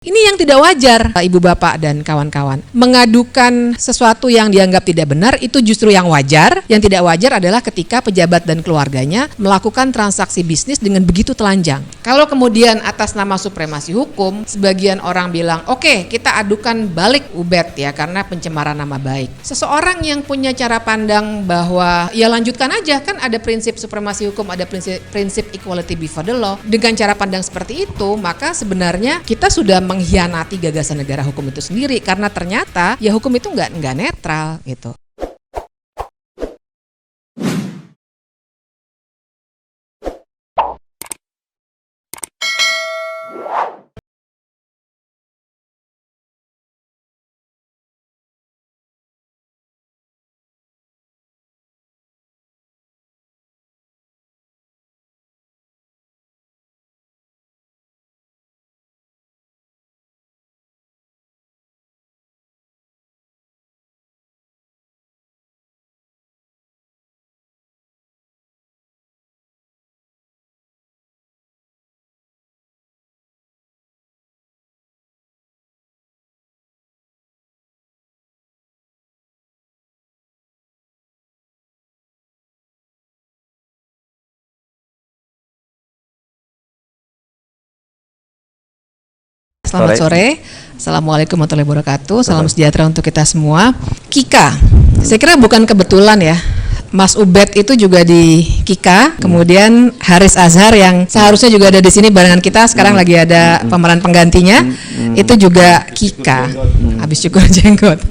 Ini yang tidak wajar, Ibu Bapak dan kawan-kawan. Mengadukan sesuatu yang dianggap tidak benar itu justru yang wajar. Yang tidak wajar adalah ketika pejabat dan keluarganya melakukan transaksi bisnis dengan begitu telanjang. Kalau kemudian atas nama supremasi hukum, sebagian orang bilang, oke, kita adukan balik Ubed ya karena pencemaran nama baik. Seseorang yang punya cara pandang bahwa ya lanjutkan aja, kan ada prinsip supremasi hukum, ada prinsip equality before the law. Dengan cara pandang seperti itu, maka sebenarnya kita sudah mengkhianati gagasan negara hukum itu sendiri karena ternyata ya hukum itu nggak netral gitu. Selamat sore, Assalamualaikum warahmatullahi wabarakatuh, salam sejahtera untuk kita semua. Kika, saya kira bukan kebetulan ya, Mas Ubed itu juga di Kika, kemudian Haris Azhar yang seharusnya juga ada di sini barengan kita, sekarang lagi ada pemeran penggantinya, itu juga Kika, habis cukur jenggot.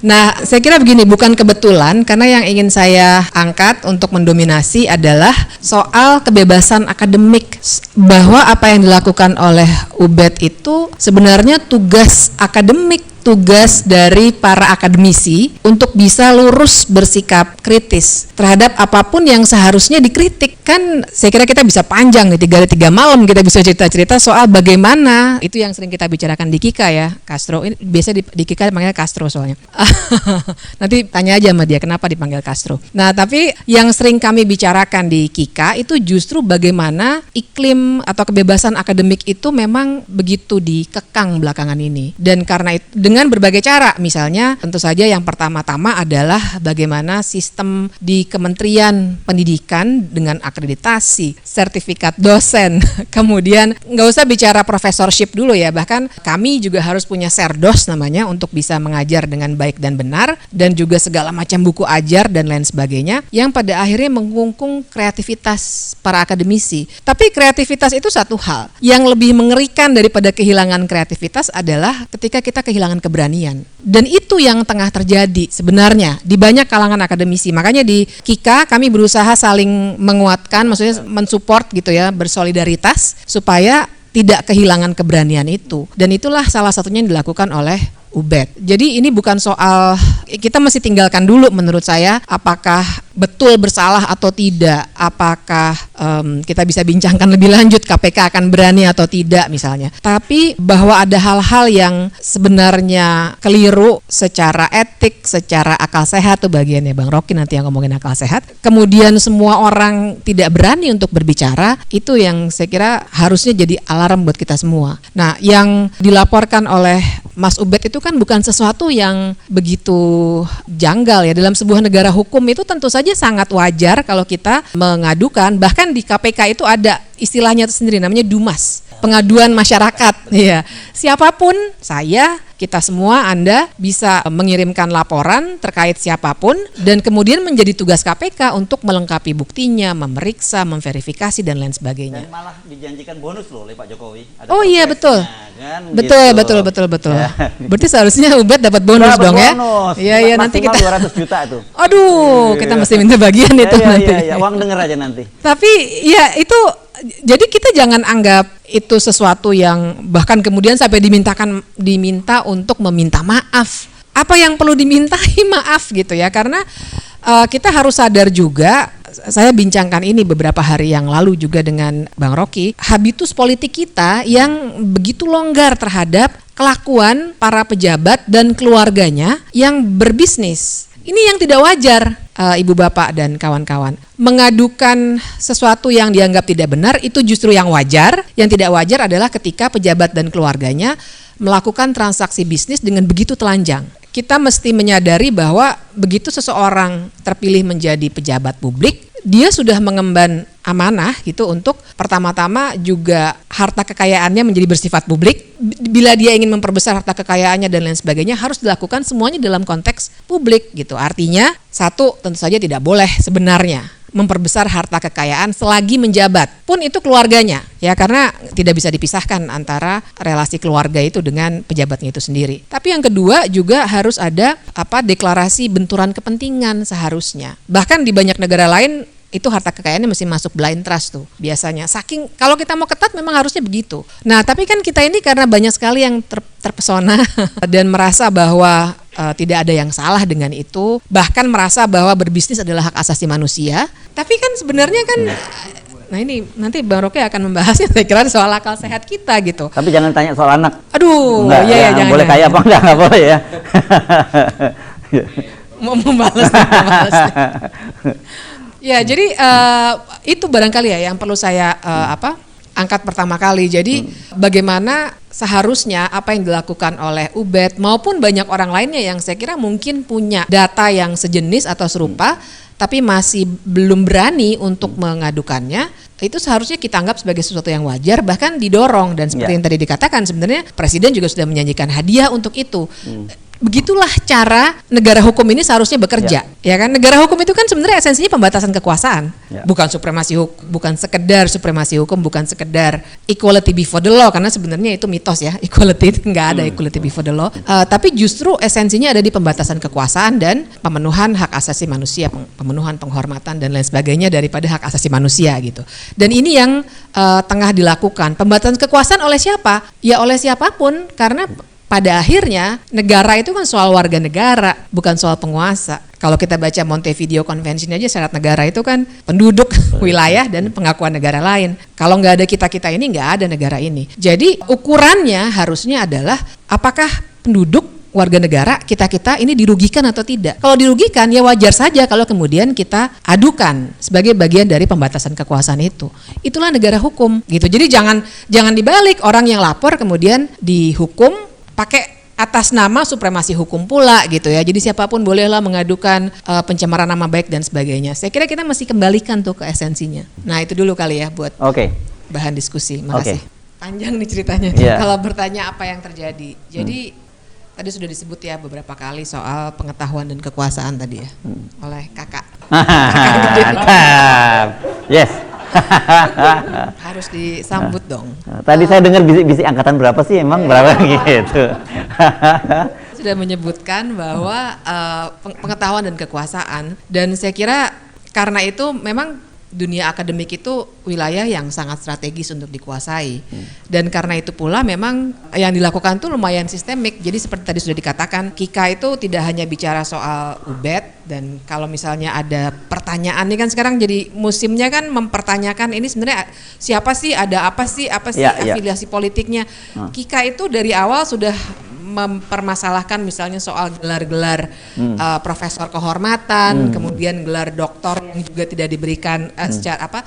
Nah, saya kira begini, bukan kebetulan karena yang ingin saya angkat untuk mendominasi adalah soal kebebasan akademik, bahwa apa yang dilakukan oleh Ubed itu sebenarnya tugas akademik, tugas dari para akademisi untuk bisa lurus bersikap kritis terhadap apapun yang seharusnya dikritik. Kan saya kira kita bisa panjang nih, 3 hari 3 malam kita bisa cerita-cerita soal bagaimana, itu yang sering kita bicarakan di Kika ya, Castro. Ini biasa di Kika dipanggil Castro soalnya. Nanti tanya aja sama dia kenapa dipanggil Castro. Nah, tapi yang sering kami bicarakan di Kika itu justru bagaimana iklim atau kebebasan akademik itu memang begitu dikekang belakangan ini. Dan karena itu dengan berbagai cara, misalnya tentu saja yang pertama-tama adalah bagaimana sistem di Kementerian Pendidikan dengan akreditasi, sertifikat dosen, kemudian nggak usah bicara professorship dulu ya, bahkan kami juga harus punya serdos namanya untuk bisa mengajar dengan baik dan benar, dan juga segala macam buku ajar dan lain sebagainya, yang pada akhirnya mengungkung kreativitas para akademisi. Tapi kreativitas itu satu hal, yang lebih mengerikan daripada kehilangan kreativitas adalah ketika kita kehilangan keberanian. Dan itu yang tengah terjadi sebenarnya di banyak kalangan akademisi. Makanya di Kika kami berusaha saling menguatkan, maksudnya mensupport gitu ya, bersolidaritas supaya tidak kehilangan keberanian itu. Dan itulah salah satunya yang dilakukan oleh Ubed. Jadi ini bukan soal, kita mesti tinggalkan dulu menurut saya apakah betul bersalah atau tidak, apakah kita bisa bincangkan lebih lanjut KPK akan berani atau tidak misalnya. Tapi bahwa ada hal-hal yang sebenarnya keliru secara etik, secara akal sehat, tuh bagiannya Bang Rocky nanti yang ngomongin akal sehat. Kemudian semua orang tidak berani untuk berbicara, itu yang saya kira harusnya jadi alarm buat kita semua. Nah, yang dilaporkan oleh Mas Ubed itu kan bukan sesuatu yang begitu janggal ya. Dalam sebuah negara hukum itu tentu saja sangat wajar kalau kita mengadukan. Bahkan di KPK itu ada istilahnya sendiri namanya DUMAS, pengaduan masyarakat. Ya, siapapun, saya, kita semua, Anda bisa mengirimkan laporan terkait siapapun dan kemudian menjadi tugas KPK untuk melengkapi buktinya, memeriksa, memverifikasi dan lain sebagainya. Dan malah dijanjikan bonus loh oleh Pak Jokowi. Ada oh iya betul. Kan, betul. Ya. Berarti seharusnya Ubed dapat bonus dong bonus. Ya. Iya nanti kita 200 juta tuh. Aduh, kita mesti minta bagian itu nanti. Iya, uang denger aja nanti. Tapi ya itu, jadi kita jangan anggap itu sesuatu yang bahkan kemudian sampai diminta untuk meminta maaf. Apa yang perlu dimintai maaf gitu ya, karena kita harus sadar juga, saya bincangkan ini beberapa hari yang lalu juga dengan Bang Rocky, habitus politik kita yang begitu longgar terhadap kelakuan para pejabat dan keluarganya yang berbisnis. Ini yang tidak wajar, Ibu Bapak dan kawan-kawan. Mengadukan sesuatu yang dianggap tidak benar itu justru yang wajar. Yang tidak wajar adalah ketika pejabat dan keluarganya melakukan transaksi bisnis dengan begitu telanjang. Kita mesti menyadari bahwa begitu seseorang terpilih menjadi pejabat publik, dia sudah mengemban amanah gitu untuk pertama-tama juga harta kekayaannya menjadi bersifat publik. Bila dia ingin memperbesar harta kekayaannya dan lain sebagainya, harus dilakukan semuanya dalam konteks publik gitu. Artinya, satu, tentu saja tidak boleh sebenarnya memperbesar harta kekayaan selagi menjabat, pun itu keluarganya ya, karena tidak bisa dipisahkan antara relasi keluarga itu dengan pejabatnya itu sendiri. Tapi yang kedua juga harus ada deklarasi benturan kepentingan seharusnya. Bahkan di banyak negara lain itu harta kekayaannya mesti masuk blind trust tuh biasanya. Saking kalau kita mau ketat memang harusnya begitu. Nah, tapi kan kita ini karena banyak sekali yang terpesona dan merasa bahwa tidak ada yang salah dengan itu, bahkan merasa bahwa berbisnis adalah hak asasi manusia. Tapi kan sebenarnya kan nah ini nanti Bang Roke akan membahasnya saya kira soal akal sehat kita gitu. Tapi jangan tanya soal anak. Aduh, enggak, ya jangan. Boleh kaya apa enggak boleh ya. Mau membalas. Ya, jadi itu barangkali ya yang perlu saya angkat pertama kali. Jadi bagaimana seharusnya apa yang dilakukan oleh Ubed maupun banyak orang lainnya yang saya kira mungkin punya data yang sejenis atau serupa tapi masih belum berani untuk mengadukannya, itu seharusnya kita anggap sebagai sesuatu yang wajar, bahkan didorong. Dan seperti yang tadi dikatakan, sebenarnya Presiden juga sudah menyanyikan hadiah untuk itu. Begitulah cara negara hukum ini seharusnya bekerja, ya kan? Negara hukum itu kan sebenarnya esensinya pembatasan kekuasaan, bukan supremasi hukum, bukan sekedar supremasi hukum, bukan sekedar equality before the law, karena sebenarnya itu mitos ya, equality itu nggak ada equality before the law, tapi justru esensinya ada di pembatasan kekuasaan dan pemenuhan hak asasi manusia, pemenuhan penghormatan dan lain sebagainya daripada hak asasi manusia gitu. Dan ini yang tengah dilakukan, pembatasan kekuasaan oleh siapa? Ya oleh siapapun, karena pada akhirnya negara itu kan soal warga negara, bukan soal penguasa. Kalau kita baca Montevideo Convention aja, syarat negara itu kan penduduk, wilayah, dan pengakuan negara lain. Kalau nggak ada kita-kita ini, nggak ada negara ini. Jadi ukurannya harusnya adalah apakah penduduk, warga negara, kita-kita ini dirugikan atau tidak. Kalau dirugikan ya wajar saja kalau kemudian kita adukan sebagai bagian dari pembatasan kekuasaan itu. Itulah negara hukum gitu. Jadi jangan dibalik, orang yang lapor kemudian dihukum pakai atas nama supremasi hukum pula gitu ya. Jadi siapapun bolehlah mengadukan pencemaran nama baik dan sebagainya. Saya kira kita mesti kembalikan tuh ke esensinya. Nah, itu dulu kali ya buat bahan diskusi. Makasih. Panjang nih ceritanya. Kalau bertanya apa yang terjadi. Jadi tadi sudah disebut ya beberapa kali soal pengetahuan dan kekuasaan tadi ya oleh kakak. Yes. Harus disambut dong. Tadi saya dengar bisik-bisik angkatan berapa sih emang berapa gitu. Sudah menyebutkan bahwa pengetahuan dan kekuasaan, dan saya kira karena itu memang dunia akademik itu wilayah yang sangat strategis untuk dikuasai. Dan karena itu pula memang yang dilakukan tuh lumayan sistemik. Jadi seperti tadi sudah dikatakan, Kika itu tidak hanya bicara soal Ubed, dan kalau misalnya ada pertanyaan, ini kan sekarang jadi musimnya kan mempertanyakan ini sebenarnya siapa sih, ada apa sih afiliasi politiknya. Kika itu dari awal sudah mempermasalahkan misalnya soal gelar-gelar profesor kehormatan, kemudian gelar doktor yang juga tidak diberikan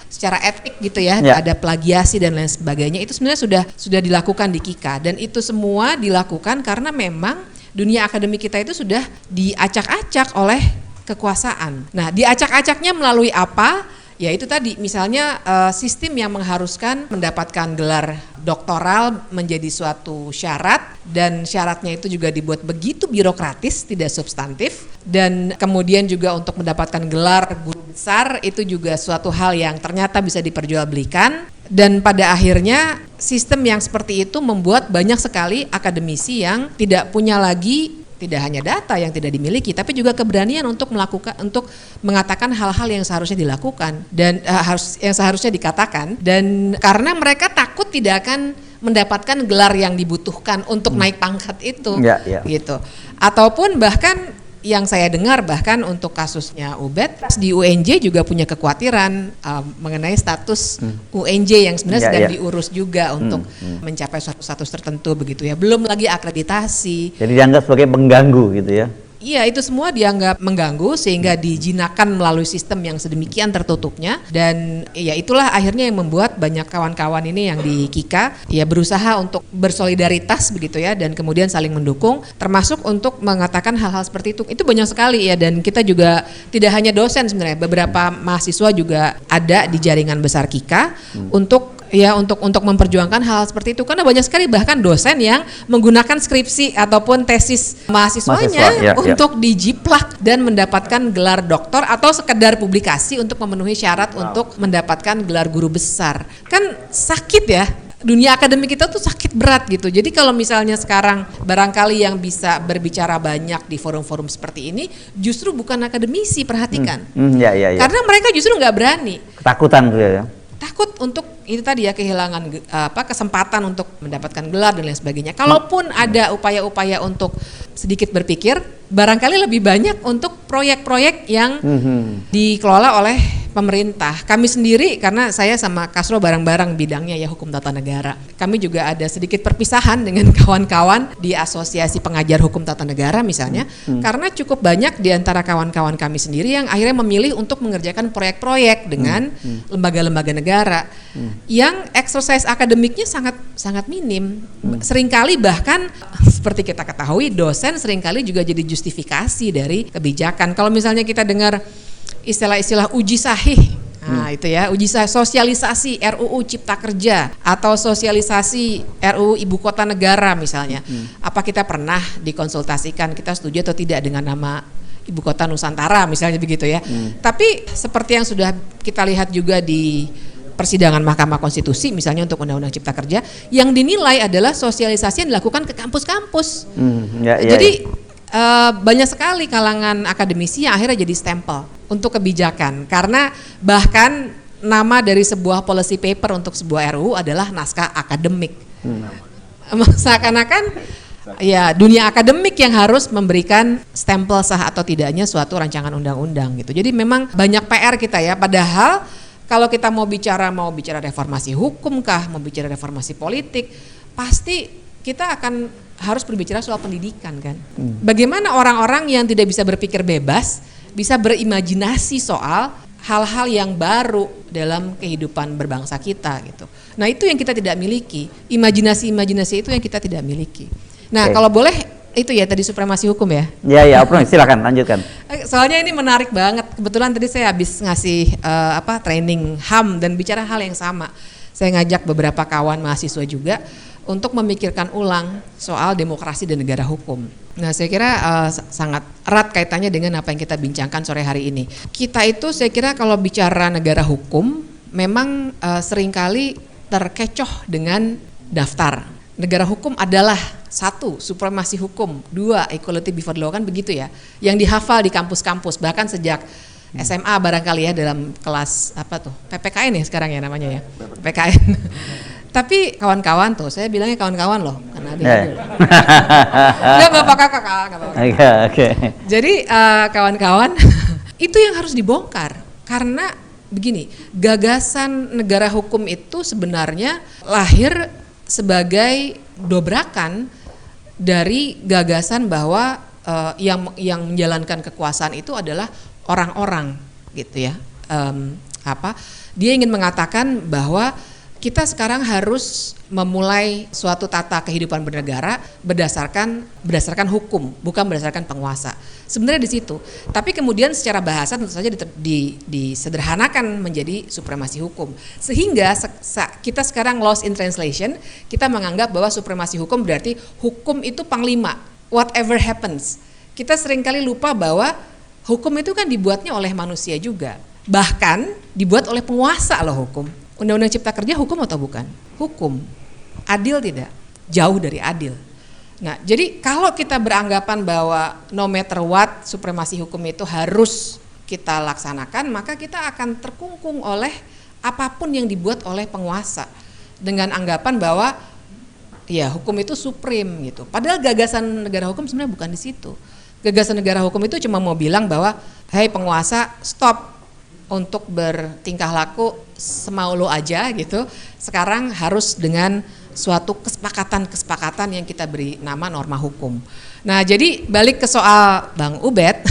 secara etik gitu ya, ada plagiasi dan lain sebagainya. Itu sebenarnya sudah dilakukan di Kika, dan itu semua dilakukan karena memang dunia akademik kita itu sudah diacak-acak oleh kekuasaan. Nah, diacak-acaknya melalui apa? Ya itu tadi, misalnya sistem yang mengharuskan mendapatkan gelar doktoral menjadi suatu syarat, dan syaratnya itu juga dibuat begitu birokratis, tidak substantif, dan kemudian juga untuk mendapatkan gelar guru besar itu juga suatu hal yang ternyata bisa diperjualbelikan, dan pada akhirnya sistem yang seperti itu membuat banyak sekali akademisi yang tidak punya lagi tidak hanya data yang tidak dimiliki, tapi juga keberanian untuk mengatakan hal-hal yang seharusnya dilakukan dan yang seharusnya dikatakan, dan karena mereka takut tidak akan mendapatkan gelar yang dibutuhkan untuk naik pangkat itu, gitu. Ataupun bahkan yang saya dengar bahkan untuk kasusnya Ubed di UNJ juga punya kekhawatiran mengenai status UNJ yang sebenarnya sedang diurus juga untuk mencapai suatu status tertentu begitu ya, belum lagi akreditasi. Jadi dianggap sebagai pengganggu gitu ya. Iya, itu semua dianggap mengganggu sehingga dijinakan melalui sistem yang sedemikian tertutupnya, dan ya itulah akhirnya yang membuat banyak kawan-kawan ini yang di KIKA ya berusaha untuk bersolidaritas begitu ya, dan kemudian saling mendukung, termasuk untuk mengatakan hal-hal seperti itu. Itu banyak sekali ya, dan kita juga tidak hanya dosen sebenarnya, beberapa mahasiswa juga ada di jaringan besar KIKA untuk memperjuangkan hal seperti itu, karena banyak sekali bahkan dosen yang menggunakan skripsi ataupun tesis mahasiswanya untuk dijiplak dan mendapatkan gelar doktor atau sekedar publikasi untuk memenuhi syarat untuk mendapatkan gelar guru besar. Kan sakit ya. Dunia akademik kita tuh sakit berat gitu. Jadi kalau misalnya sekarang barangkali yang bisa berbicara banyak di forum-forum seperti ini justru bukan akademisi, perhatikan. Karena mereka justru nggak berani. Ketakutan gitu ya. Takut untuk itu tadi ya, kehilangan kesempatan untuk mendapatkan gelar dan lain sebagainya. Kalaupun ada upaya-upaya untuk sedikit berpikir, barangkali lebih banyak untuk proyek-proyek yang dikelola oleh pemerintah. Kami sendiri, karena saya sama Kasro bareng-bareng bidangnya ya hukum tata negara. Kami juga ada sedikit perpisahan dengan kawan-kawan di Asosiasi Pengajar Hukum Tata Negara misalnya, karena cukup banyak di antara kawan-kawan kami sendiri yang akhirnya memilih untuk mengerjakan proyek-proyek dengan lembaga-lembaga negara yang exercise akademiknya sangat minim. Seringkali bahkan seperti kita ketahui, dosen seringkali juga jadi justifikasi dari kebijakan. Kalau misalnya kita dengar istilah-istilah uji sahih, nah itu ya, uji sahih, sosialisasi RUU Cipta Kerja atau sosialisasi RUU Ibu Kota Negara misalnya. Apa kita pernah dikonsultasikan, kita setuju atau tidak dengan nama Ibu Kota Nusantara misalnya begitu ya. Tapi seperti yang sudah kita lihat juga di persidangan Mahkamah Konstitusi misalnya untuk Undang-Undang Cipta Kerja, yang dinilai adalah sosialisasi yang dilakukan ke kampus-kampus. Jadi banyak sekali kalangan akademisi yang akhirnya jadi stempel untuk kebijakan, karena bahkan nama dari sebuah policy paper untuk sebuah RUU adalah naskah akademik. Seakan-akan ya dunia akademik yang harus memberikan stempel sah atau tidaknya suatu rancangan undang-undang gitu. Jadi memang banyak PR kita ya, padahal kalau kita mau bicara reformasi hukum kah, mau bicara reformasi politik, pasti kita akan harus berbicara soal pendidikan kan. Bagaimana orang-orang yang tidak bisa berpikir bebas bisa berimajinasi soal hal-hal yang baru dalam kehidupan berbangsa kita gitu. Nah itu yang kita tidak miliki, imajinasi itu yang kita tidak miliki. Nah kalau boleh itu ya tadi supremasi hukum ya. Ya, silakan lanjutkan. Soalnya ini menarik banget. Kebetulan tadi saya habis ngasih training HAM dan bicara hal yang sama. Saya ngajak beberapa kawan mahasiswa juga untuk memikirkan ulang soal demokrasi dan negara hukum. Nah saya kira sangat erat kaitannya dengan apa yang kita bincangkan sore hari ini. Kita itu saya kira kalau bicara negara hukum memang seringkali terkecoh dengan daftar. Negara hukum adalah 1, supremasi hukum, 2, equality before the law, kan begitu ya, yang dihafal di kampus-kampus bahkan sejak SMA barangkali ya, dalam kelas apa tuh PPKN ya sekarang ya namanya ya, PPKN. Tapi kawan-kawan tuh, saya bilangnya kawan-kawan loh, karena ada nggak apa-apa kakak. Jadi kawan-kawan itu yang harus dibongkar, karena begini, gagasan negara hukum itu sebenarnya lahir sebagai dobrakan dari gagasan bahwa yang menjalankan kekuasaan itu adalah orang-orang gitu ya. Dia ingin mengatakan bahwa kita sekarang harus memulai suatu tata kehidupan bernegara berdasarkan hukum, bukan berdasarkan penguasa. Sebenarnya di situ. Tapi kemudian secara bahasa tentu saja disederhanakan menjadi supremasi hukum. Sehingga kita sekarang lost in translation, kita menganggap bahwa supremasi hukum berarti hukum itu panglima, whatever happens. Kita seringkali lupa bahwa hukum itu kan dibuatnya oleh manusia juga. Bahkan dibuat oleh penguasa loh hukum. Undang-Undang Cipta Kerja hukum atau bukan? Hukum. Adil tidak? Jauh dari adil. Nah, jadi kalau kita beranggapan bahwa no matter what supremasi hukum itu harus kita laksanakan, maka kita akan terkungkung oleh apapun yang dibuat oleh penguasa dengan anggapan bahwa ya hukum itu supreme gitu. Padahal gagasan negara hukum sebenarnya bukan di situ. Gagasan negara hukum itu cuma mau bilang bahwa hey penguasa stop untuk bertingkah laku semau lo aja gitu. Sekarang harus dengan suatu kesepakatan yang kita beri nama norma hukum. Nah, jadi balik ke soal Bang Ubed,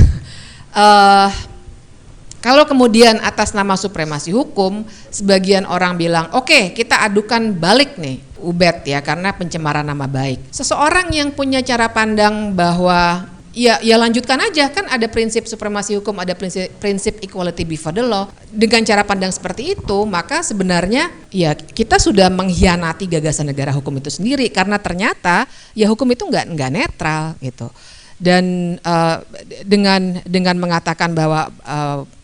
kalau kemudian atas nama supremasi hukum, sebagian orang bilang, oke, kita adukan balik nih Ubed ya karena pencemaran nama baik. Seseorang yang punya cara pandang bahwa ya lanjutkan aja, kan ada prinsip supremasi hukum, ada prinsip equality before the law. Dengan cara pandang seperti itu, maka sebenarnya ya kita sudah mengkhianati gagasan negara hukum itu sendiri, karena ternyata ya hukum itu nggak netral gitu. Dan dengan mengatakan bahwa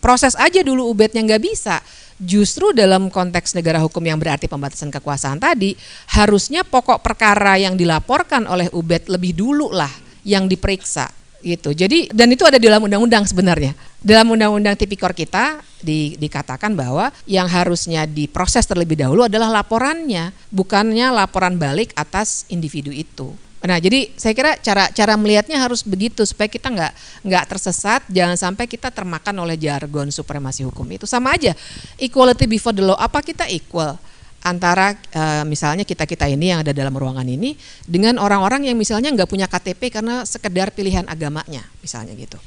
proses aja dulu Ubednya nggak bisa, justru dalam konteks negara hukum yang berarti pembatasan kekuasaan tadi, harusnya pokok perkara yang dilaporkan oleh Ubed lebih dulu lah yang diperiksa gitu. Jadi dan itu ada di dalam undang-undang sebenarnya. Dalam undang-undang tipikor kita dikatakan bahwa yang harusnya diproses terlebih dahulu adalah laporannya, bukannya laporan balik atas individu itu. Nah, jadi saya kira cara melihatnya harus begitu supaya kita nggak tersesat, jangan sampai kita termakan oleh jargon supremasi hukum itu. Sama aja, equality before the law, apa kita equal antara misalnya kita ini yang ada dalam ruangan ini dengan orang-orang yang misalnya nggak punya KTP karena sekedar pilihan agamanya misalnya gitu,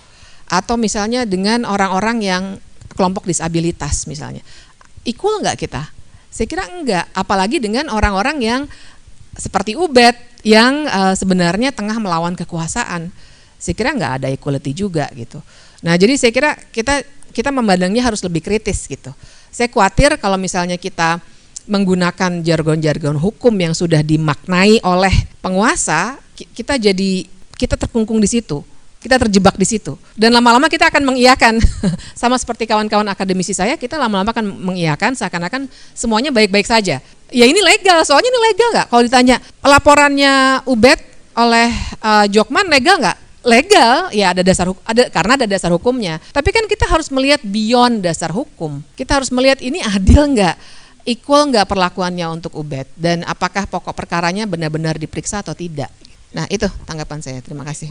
atau misalnya dengan orang-orang yang kelompok disabilitas misalnya, equal nggak kita? Saya kira enggak, apalagi dengan orang-orang yang seperti Ubed yang sebenarnya tengah melawan kekuasaan. Saya kira nggak ada equality juga gitu. Nah, jadi saya kira kita memandangnya harus lebih kritis gitu. Saya khawatir kalau misalnya kita menggunakan jargon-jargon hukum yang sudah dimaknai oleh penguasa, kita terkungkung di situ, kita terjebak di situ, dan lama-lama kita akan mengiyakan sama seperti kawan-kawan akademisi saya, kita lama-lama akan mengiyakan seakan-akan semuanya baik-baik saja. Ya ini legal, soalnya ini legal nggak? Kalau ditanya laporannya Ubed oleh Jokman legal nggak? Legal, ya karena ada dasar hukumnya. Tapi kan kita harus melihat beyond dasar hukum. Kita harus melihat ini adil nggak? Equal nggak perlakuannya untuk Ubed, dan apakah pokok perkaranya benar-benar diperiksa atau tidak. Nah, itu tanggapan saya. Terima kasih.